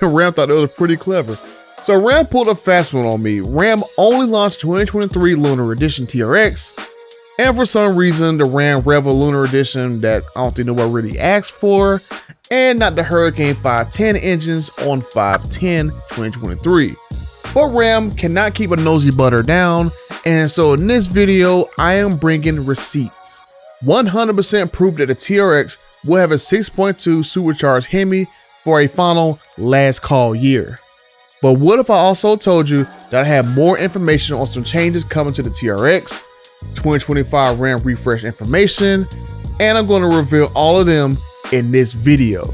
Ram thought it was pretty clever. So Ram pulled a fast one on me. Ram only launched 2023 Lunar Edition TRX, and for some reason the Ram Revel Lunar Edition that I don't think nobody really asked for, and not the Hurricane 510 engines on 510 2023. But Ram cannot keep a nosy butter down, and so in this video I am bringing receipts. 100% proof that the TRX will have a 6.2 Supercharged Hemi for a final last call year. But what if I also told you that I have more information on some changes coming to the TRX, 2025 RAM refresh information, and I'm going to reveal all of them in this video.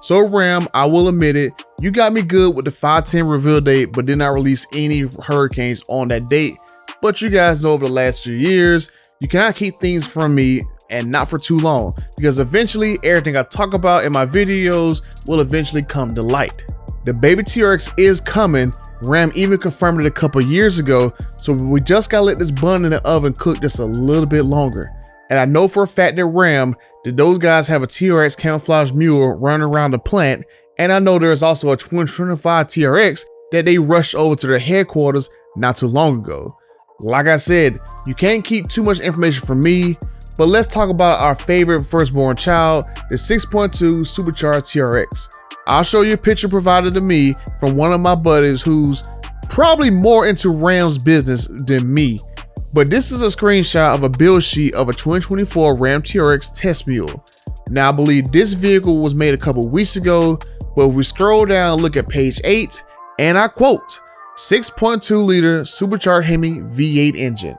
So Ram, I will admit it, you got me good with the 510 reveal date, but did not release any Hurricanes on that date. But you guys know over the last few years, you cannot keep things from me, and not for too long, because eventually everything I talk about in my videos will eventually come to light. The baby TRX is coming. Ram even confirmed it a couple years ago, so we just gotta let this bun in the oven cook just a little bit longer. And I know for a fact that Ram, that those guys have a TRX camouflage mule running around the plant, and I know there's also a 2025 TRX that they rushed over to their headquarters not too long ago. Like I said, you can't keep too much information from me, but let's talk about our favorite firstborn child, the 6.2 Supercharged TRX. I'll show you a picture provided to me from one of my buddies who's probably more into Ram's business than me. But this is a screenshot of a build sheet of a 2024 Ram TRX test mule. Now I believe this vehicle was made a couple weeks ago, but if we scroll down and look at page 8, and I quote, 6.2 liter Supercharged Hemi V8 engine.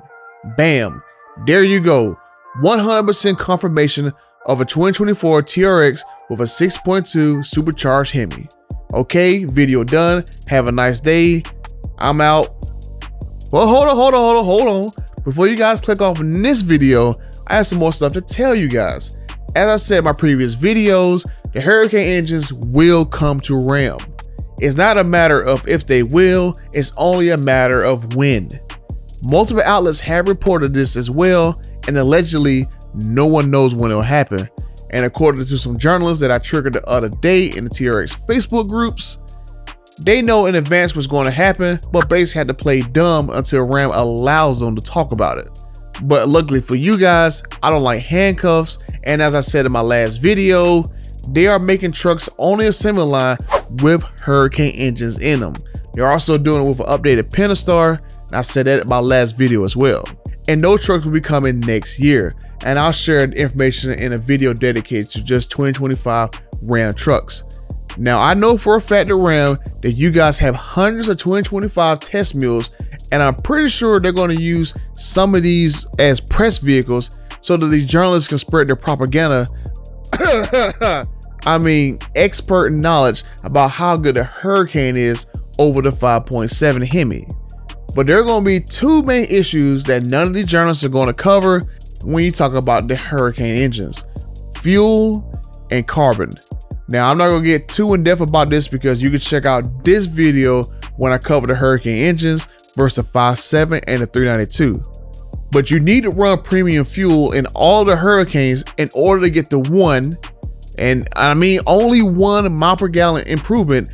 Bam, there you go. 100% confirmation of a 2024 TRX with a 6.2 Supercharged Hemi. Okay, video done. Have a nice day. I'm out. Well, hold on. Before you guys click off in this video, I have some more stuff to tell you guys. As I said in my previous videos, the Hurricane engines will come to Ram. It's not a matter of if they will, it's only a matter of when. Multiple outlets have reported this as well, and allegedly no one knows when it'll happen. And according to some journalists that I triggered the other day in the TRX Facebook groups, they know in advance what's going to happen, but basically had to play dumb until Ram allows them to talk about it. But luckily for you guys, I don't like handcuffs, and as I said in my last video, they are making trucks on the assembly line with Hurricane engines in them. They're also doing it with an updated Pentastar, and I said that in my last video as well. And those trucks will be coming next year, and I'll share the information in a video dedicated to just 2025 Ram trucks. Now I know for a fact at Ram that you guys have hundreds of 2025 test mules, and I'm pretty sure they're going to use some of these as press vehicles so that these journalists can spread their propaganda. I mean, expert knowledge about how good the Hurricane is over the 5.7 Hemi. But there are going to be two main issues that none of these journalists are going to cover when you talk about the Hurricane engines: fuel and carbon. Now, I'm not going to get too in depth about this because you can check out this video when I cover the Hurricane engines versus the 5.7 and the 392. But you need to run premium fuel in all the Hurricanes in order to get the one, and I mean only 1 mile per gallon improvement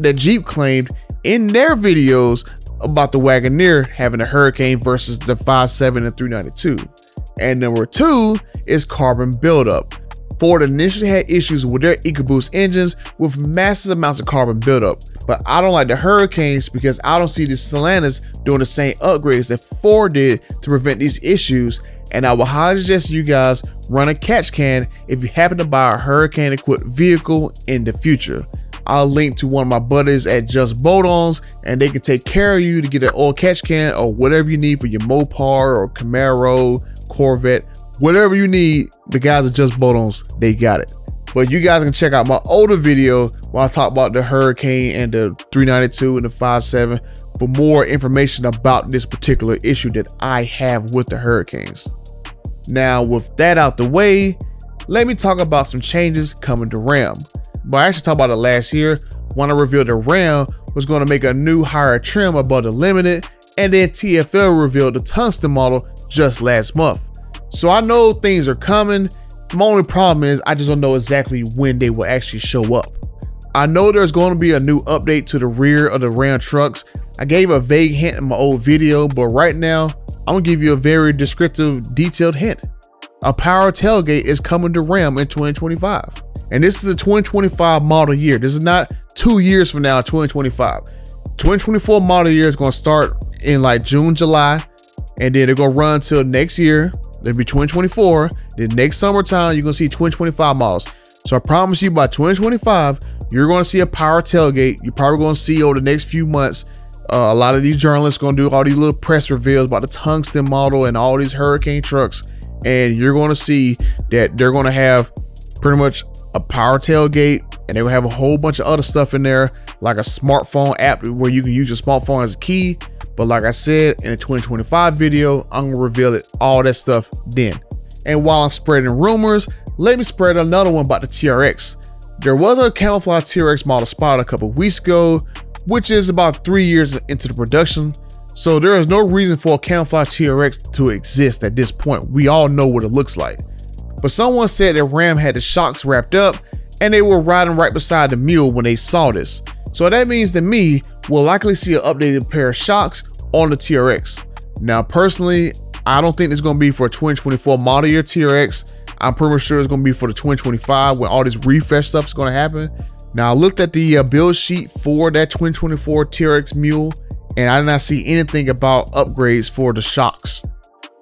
that Jeep claimed in their videos about the Wagoneer having a Hurricane versus the 5.7 and 392. And number 2 is carbon buildup. Ford initially had issues with their EcoBoost engines with massive amounts of carbon buildup, but I don't like the Hurricanes because I don't see the Solantis doing the same upgrades that Ford did to prevent these issues, and I will highly suggest you guys run a catch can if you happen to buy a Hurricane equipped vehicle in the future. I'll link to one of my buddies at Just Bolt-Ons, and they can take care of you to get an oil catch can or whatever you need for your Mopar or Camaro, Corvette. Whatever you need, the guys at Just Bolt-Ons, they got it. But you guys can check out my older video where I talk about the Hurricane and the 392 and the 5.7 for more information about this particular issue that I have with the Hurricanes. Now with that out the way, let me talk about some changes coming to Ram. But I actually talked about it last year when I revealed that Ram was going to make a new higher trim above the Limited, and then TFL revealed the Tungsten model just last month. So I know things are coming. My only problem is I just don't know exactly when they will actually show up. I know there's going to be a new update to the rear of the Ram trucks. I gave a vague hint in my old video, but right now I'm gonna give you a very descriptive, detailed hint. A power tailgate is coming to Ram in 2025. And this is a 2025 model year. This is not 2 years from now, 2025. 2024 model year is gonna start in like June, July, and then they're gonna run till next year. It'll be 2024. Then next summertime, you're gonna see 2025 models. So I promise you by 2025, you're gonna see a power tailgate. You're probably gonna see over the next few months, a lot of these journalists gonna do all these little press reveals about the Tungsten model and all these Hurricane trucks. And you're gonna see that they're gonna have pretty much a power tailgate, and they will have a whole bunch of other stuff in there, like a smartphone app where you can use your smartphone as a key. But like I said, in the 2025 video, I'm gonna reveal it, all that stuff then. And while I'm spreading rumors, let me spread another one about the TRX. There was a camouflage TRX model spotted a couple weeks ago, which is about 3 years into the production. So there is no reason for a camouflage TRX to exist at this point. We all know what it looks like. But someone said that Ram had the shocks wrapped up and they were riding right beside the mule when they saw this. So that means to me, we'll likely see an updated pair of shocks on the TRX. Now personally, I don't think it's gonna be for a 2024 model year TRX. I'm pretty much sure it's gonna be for the 2025 when all this refresh stuff is gonna happen. Now I looked at the build sheet for that 2024 TRX mule, and I did not see anything about upgrades for the shocks.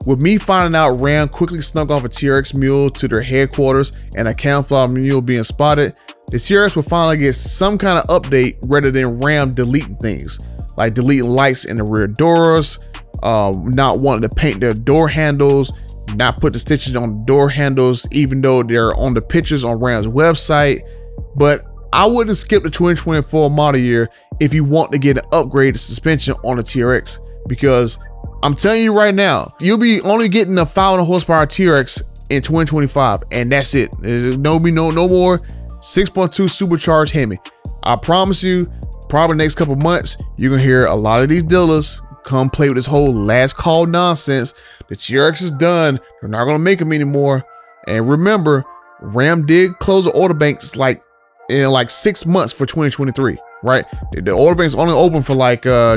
With me finding out Ram quickly snuck off a TRX mule to their headquarters and a camouflage mule being spotted, the TRX will finally get some kind of update rather than Ram deleting things, like deleting lights in the rear doors, not wanting to paint their door handles, not put the stitches on the door handles, even though they're on the pictures on Ram's website. But I wouldn't skip the 2024 model year if you want to get an upgraded suspension on the TRX, because I'm telling you right now, you'll be only getting a 500 horsepower TRX in 2025, and that's it. There's no more 6.2 supercharged Hemi. I promise you, probably the next couple months, you're gonna hear a lot of these dealers come play with this whole last call nonsense. The TRX is done. They're not gonna make them anymore. And remember, Ram did close the order banks in 6 months for 2023, right? The order bank's only open for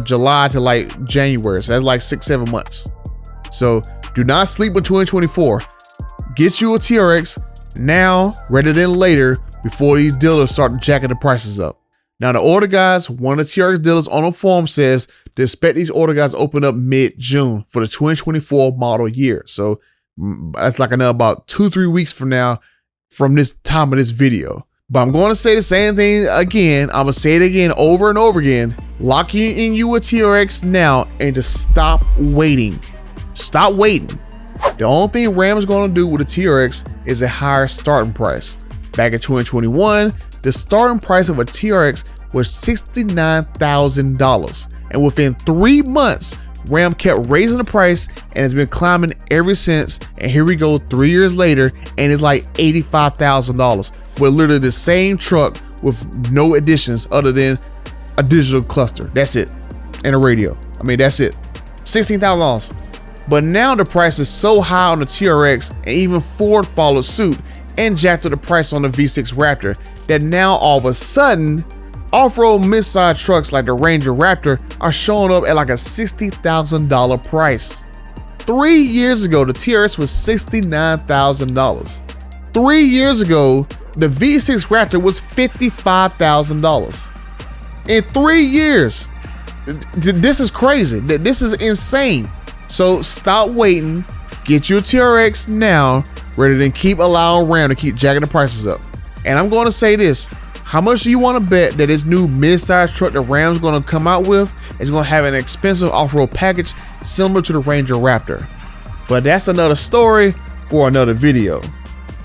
July to January, so that's 6-7 months. So do not sleep on 2024. Get you a TRX now rather than later, before these dealers start jacking the prices up. Now the order guys, one of the TRX dealers on the forum says to expect these order guys open up mid-June for the 2024 model year. So that's another about 2-3 weeks from now from this time of this video. But I'm going to say the same thing again. I'm going to say it again over and over again. Lock in you a TRX now and just stop waiting. Stop waiting. The only thing Ram is going to do with the TRX is a higher starting price. Back in 2021, the starting price of a TRX was $69,000. And within 3 months, Ram kept raising the price and has been climbing ever since. And here we go 3 years later, and it's like $85,000 with literally the same truck with no additions other than a digital cluster. That's it. And a radio. I mean, that's it. $16,000. But now the price is so high on the TRX, and even Ford followed suit and jacked up the price on the V6 Raptor, that now all of a sudden, off-road mid-size trucks like the Ranger Raptor are showing up at a $60,000 price. 3 years ago, the TRX was $69,000. 3 years ago, the V6 Raptor was $55,000. In 3 years, this is crazy. This is insane. So stop waiting, get your TRX now, rather than keep allowing Ram to keep jacking the prices up. And I'm going to say this, how much do you want to bet that this new mid-size truck that Ram's going to come out with is going to have an expensive off-road package similar to the Ranger Raptor? But that's another story for another video.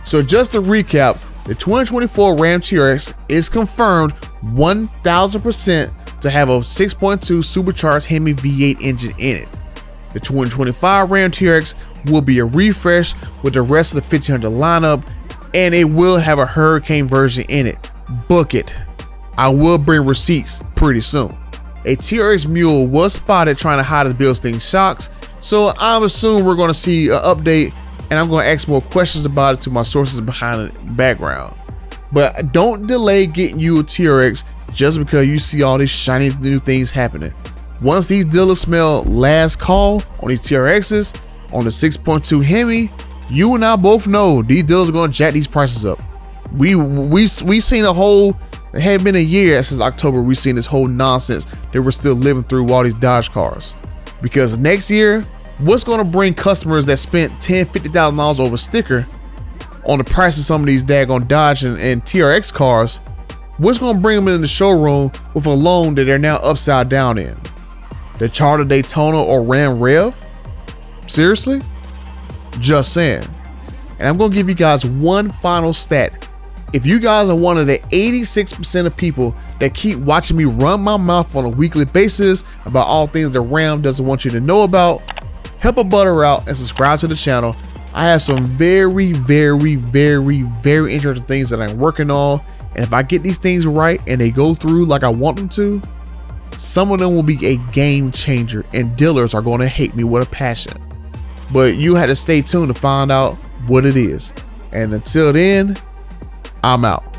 So just to recap, the 2024 Ram TRX is confirmed 1000% to have a 6.2 supercharged Hemi V8 engine in it. The 2025 Ram TRX will be a refresh with the rest of the 1500 lineup, and it will have a Hurricane version in it. Book it. I will bring receipts pretty soon. A TRX mule was spotted trying to hide his Bilstein shocks, so I'm assuming we're going to see an update, and I'm going to ask more questions about it to my sources behind the background. But don't delay getting you a TRX just because you see all these shiny new things happening. Once these dealers smell last call on these TRXs, on the 6.2 Hemi, you and I both know these dealers are going to jack these prices up. We've seen a whole, it had been a year since October, we've seen this whole nonsense that we're still living through all these Dodge cars. Because next year, what's going to bring customers that spent $10,000, $50,000 over a sticker on the price of some of these daggone Dodge and TRX cars? What's going to bring them in the showroom with a loan that they're now upside down in? The Charter Daytona or Ram Rev? Seriously? Just saying. And I'm going to give you guys one final stat. If you guys are one of the 86% of people that keep watching me run my mouth on a weekly basis about all things that Ram doesn't want you to know about, help a butter out and subscribe to the channel. I have some very, very, very, very interesting things that I'm working on. And if I get these things right and they go through like I want them to, some of them will be a game changer and dealers are going to hate me with a passion. But you had to stay tuned to find out what it is. And until then, I'm out.